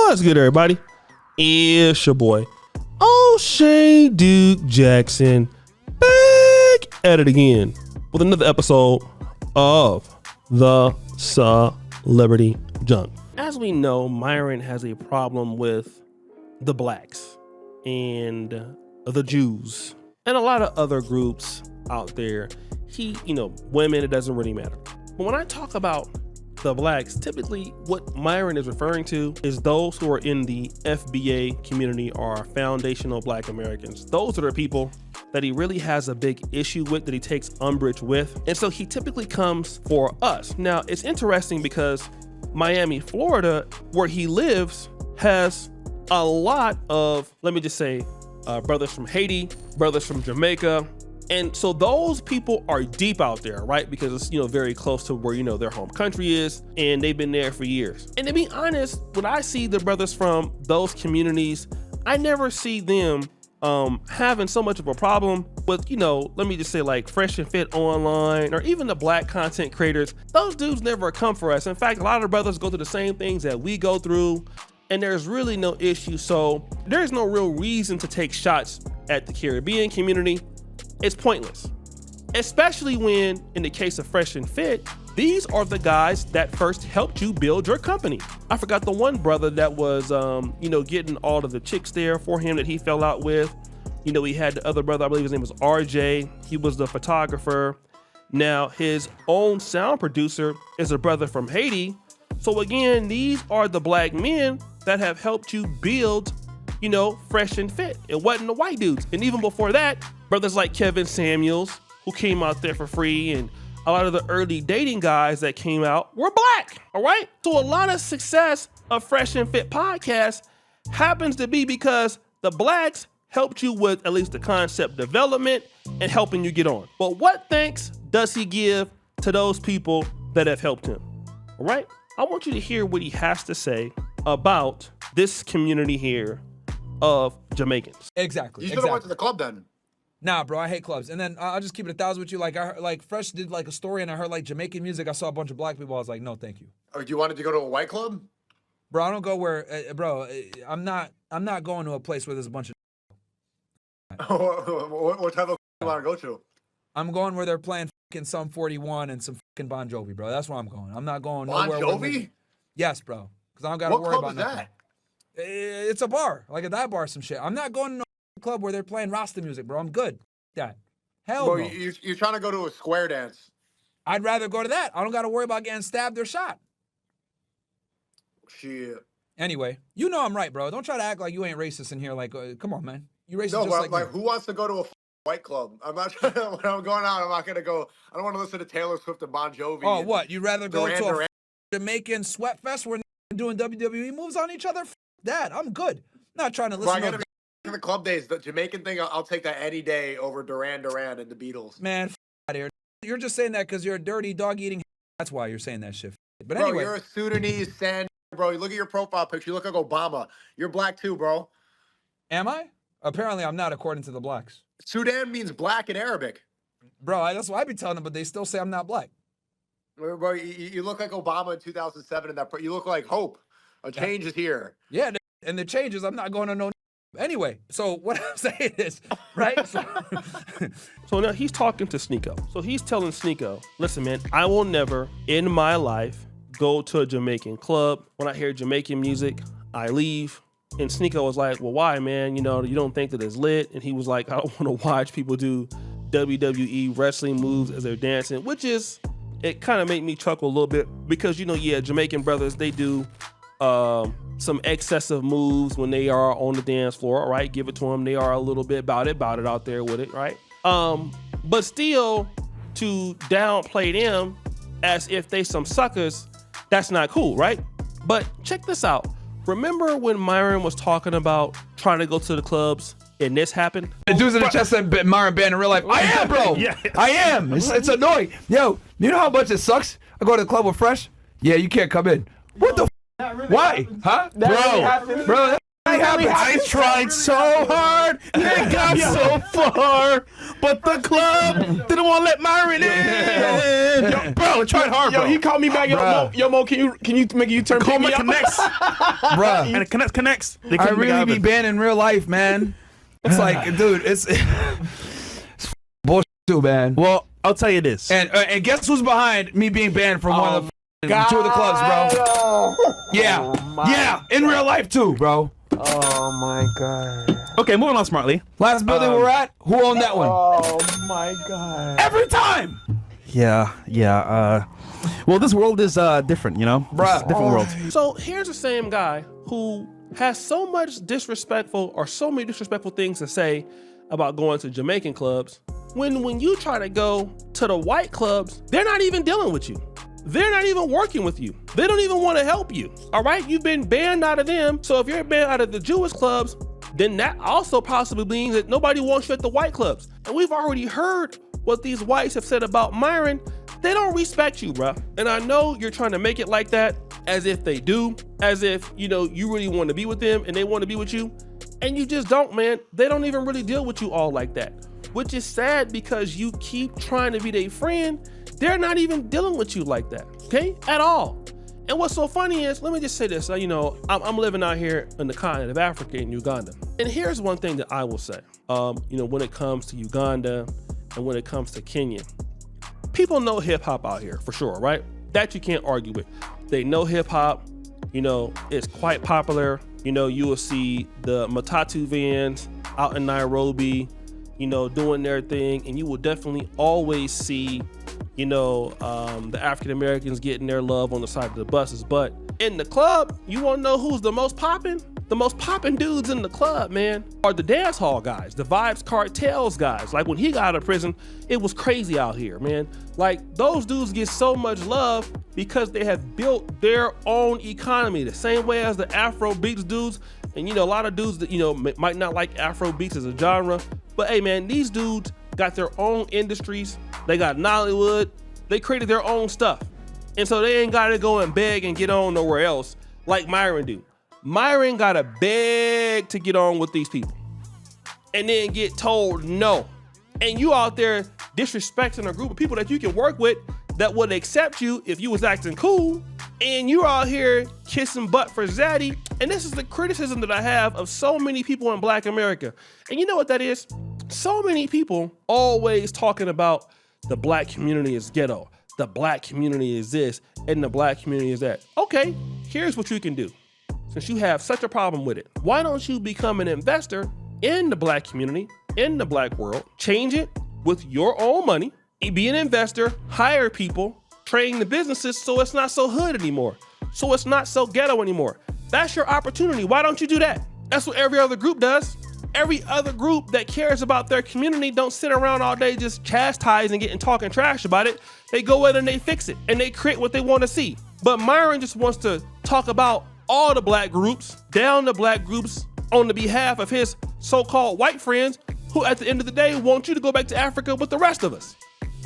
What's good, everybody? It's your boy, O'Shea Duke Jackson, back at it again with another episode of the Celebrity Junk. As we know, Myron has a problem with the blacks and the Jews and a lot of other groups out there. Women, it doesn't really matter. But when I talk about the blacks, typically what Myron is referring to is those who are in the FBA community or foundational Black Americans. Those are the people that he really has a big issue with, that he takes umbrage with. And so he typically comes for us. Now, it's interesting because Miami, Florida, where he lives, has a lot of, let me just say, brothers from Haiti, brothers from Jamaica. And so those people are deep out there, right? Because it's, very close to where, their home country is, and they've been there for years. And to be honest, when I see the brothers from those communities, I never see them having so much of a problem with, let me just say, like Fresh and Fit Online or even the black content creators. Those dudes never come for us. In fact, a lot of the brothers go through the same things that we go through, and there's really no issue. So there's no real reason to take shots at the Caribbean community. It's pointless, especially when, in the case of Fresh and Fit, these are the guys that first helped you build your company. I forgot the one brother that was, getting all of the chicks there for him that he fell out with. He had the other brother, I believe his name was RJ. He was the photographer. Now, his own sound producer is a brother from Haiti. So again, these are the black men that have helped you build, Fresh and Fit. It wasn't the white dudes. And even before that, brothers like Kevin Samuels, who came out there for free, and a lot of the early dating guys that came out were black, all right? So a lot of success of Fresh and Fit podcast happens to be because the blacks helped you with at least the concept development and helping you get on. But what thanks does he give to those people that have helped him, all right? I want you to hear what he has to say about this community here of Jamaicans. Exactly. You should have went to the club then. Nah, bro, I hate clubs. And then I'll just keep it 1,000 with you. Like, I heard, Fresh did like a story, and I heard like Jamaican music. I saw a bunch of black people. I was like, no, thank you. Oh, you wanted to go to a white club? Bro, I don't go where, I'm not going to a place where there's a bunch of. What type of you want to go to? I'm going where they're playing fucking Sum 41 and some fucking Bon Jovi, bro. That's where I'm going. I'm not going Bon nowhere. Jovi? Yes, bro. Because I don't got to worry about nothing. What club is that? It's a bar, like a dive bar, some shit. I'm not going to no club where they're playing Rasta music, bro. I'm good. That. Hell Bro, no. You're trying to go to a square dance. I'd rather go to that. I don't got to worry about getting stabbed or shot. Shit. Anyway, I'm right, bro. Don't try to act like you ain't racist in here. Like, come on, man. You racist No, just but like who wants to go to a white club? I'm not trying to, when I'm going out, I'm not going to go. I don't want to listen to Taylor Swift and Bon Jovi. Oh, what? You'd rather go to a Duran. Jamaican sweat fest where they're doing WWE moves on each other? That. I'm good. Not trying to listen to the club days. The Jamaican thing, I'll take that any day over Duran and the Beatles. Man, out here. You're just saying that because you're a dirty dog eating. That's why you're saying that shit. But bro, anyway. You're a Sudanese sand, bro. You look at your profile picture. You look like Obama. You're black too, bro. Am I? Apparently, I'm not, according to the blacks. Sudan means black in Arabic. Bro, that's what I be telling them, but they still say I'm not black. Bro, you look like Obama in 2007, and you look like hope. A change is here. Yeah, and the change is I'm not going to no. Anyway, so what I'm saying is, right? So now he's talking to Sneeko. So he's telling Sneeko, listen, man, I will never in my life go to a Jamaican club. When I hear Jamaican music, I leave. And Sneeko was like, well, why, man? You don't think that it's lit? And he was like, I don't want to watch people do WWE wrestling moves as they're dancing, which is, it kind of made me chuckle a little bit because, Jamaican brothers, they do some excessive moves when they are on the dance floor, all right? Give it to them. They are a little bit about it out there with it, right? But still, to downplay them as if they some suckers, that's not cool, right? But check this out. Remember when Myron was talking about trying to go to the clubs and this happened? The dudes in the chest said Myron Ban in real life. I am, bro. Yeah. I am. It's annoying. Yo, you know how much it sucks? I go to the club with Fresh. Yeah, you can't come in. What the? Really Why? Happened. Huh? Bro, that I tried so hard. They got so far, but the club didn't want to let Myron in. Yo, bro, tried hard, bro. Yo, he called me back. Yo, Mo, can you make a U-turn? Call me connects, Bruh. and it connects. I really be banned in real life, man. It's like, dude, it's bullshit too, man. Well, I'll tell you this. And guess who's behind me being banned from one of the two of the clubs, bro? Yeah, in real life too, bro. Oh my god. Okay, moving on smartly. Last building we're at, who owned that one? Oh my god. Every time. Yeah. Well, this world is different, you know? Bruh. It's a different world. So here's the same guy who has so much disrespectful or so many disrespectful things to say about going to Jamaican clubs. When you try to go to the white clubs, they're not even dealing with you. They're not even working with you. They don't even want to help you. All right, you've been banned out of them. So if you're banned out of the Jewish clubs, then that also possibly means that nobody wants you at the white clubs. And we've already heard what these whites have said about Myron. They don't respect you, bruh. And I know you're trying to make it like that, as if they do, as if, you know, you really want to be with them and they want to be with you. And you just don't, man. They don't even really deal with you all like that, which is sad because you keep trying to be their friend. They're not even dealing with you like that, okay? At all. And what's so funny is, let me just say this, you know, I'm living out here in the continent of Africa in Uganda. And here's one thing that I will say, you know, when it comes to Uganda and when it comes to Kenya, people know hip hop out here for sure, right? That you can't argue with. They know hip hop, you know, it's quite popular. You know, you will see the matatu vans out in Nairobi, you know, doing their thing. And you will definitely always see, you know, the African Americans getting their love on the side of the buses. But in the club, you want to know who's the most popping? The most popping dudes in the club, man, are the dance hall guys, the Vibes Cartels guys. Like when he got out of prison, it was crazy out here, man. Like those dudes get so much love because they have built their own economy the same way as the Afro beats dudes. And you know, a lot of dudes that, you know, might not like Afro beats as a genre, but hey man, these dudes got their own industries. They got Nollywood. They created their own stuff. And so they ain't got to go and beg and get on nowhere else like Myron do. Myron got to beg to get on with these people and then get told no. And you out there disrespecting a group of people that you can work with that would accept you if you was acting cool. And you're out here kissing butt for Zaddy. And this is the criticism that I have of so many people in Black America. And you know what that is? So many people always talking about the Black community is ghetto. The Black community is this and the Black community is that. Okay, here's what you can do. Since you have such a problem with it, why don't you become an investor in the Black community, in the Black world, change it with your own money, be an investor, hire people, train the businesses so it's not so hood anymore, so it's not so ghetto anymore. That's your opportunity. Why don't you do that? That's what every other group does. Every other group that cares about their community don't sit around all day just chastising it and talking trash about it. They go in and they fix it and they create what they want to see. But Myron just wants to talk about all the Black groups, down the Black groups on the behalf of his so-called white friends who at the end of the day want you to go back to Africa with the rest of us.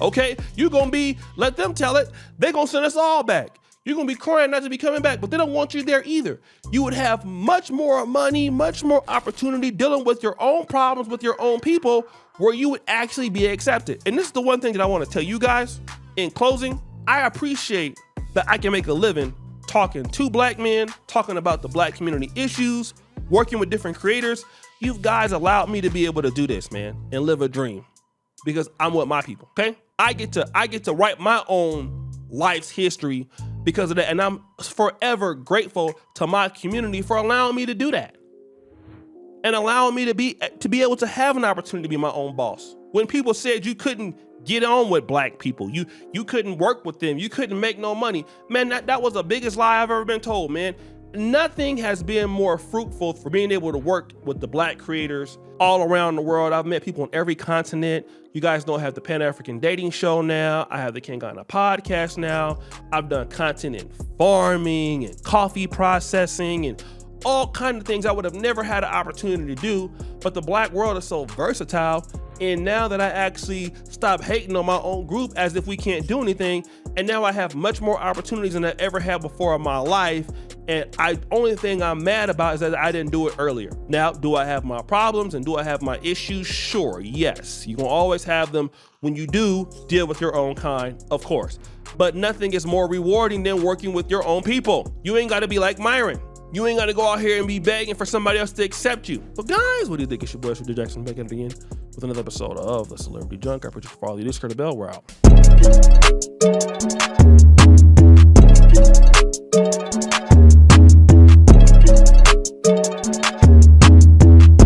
Okay, you gonna be, let them tell it, they gonna send us all back. You're gonna be crying not to be coming back, but they don't want you there either. You would have much more money, much more opportunity dealing with your own problems with your own people where you would actually be accepted. And this is the one thing that I wanna tell you guys in closing. I appreciate that I can make a living talking to Black men, talking about the Black community issues, working with different creators. You guys allowed me to be able to do this, man, and live a dream because I'm with my people, okay? I get to write my own life's history because of that, and I'm forever grateful to my community for allowing me to do that and allowing me to be able to have an opportunity to be my own boss. When people said you couldn't get on with Black people, you couldn't work with them, you couldn't make no money, man, that was the biggest lie I've ever been told, man. Nothing has been more fruitful for being able to work with the Black creators all around the world. I've met people on every continent. You guys know I have the Pan-African Dating Show now. I have the Kangana podcast now. I've done content in farming and coffee processing and all kinds of things I would have never had an opportunity to do. But the Black world is so versatile. And now that I actually stop hating on my own group as if we can't do anything, and now I have much more opportunities than I ever had before in my life, And only thing I'm mad about is that I didn't do it earlier. Now, do I have my problems and do I have my issues? Sure, yes. You're gonna always have them. When you do, deal with your own kind, of course. But nothing is more rewarding than working with your own people. You ain't gotta be like Myron. You ain't gotta go out here and be begging for somebody else to accept you. But guys, what do you think? It's your boy, Jackson, back at it again with another episode of The Celebrity Junk. I appreciate you for all you. This is Kurt Bell. We're out.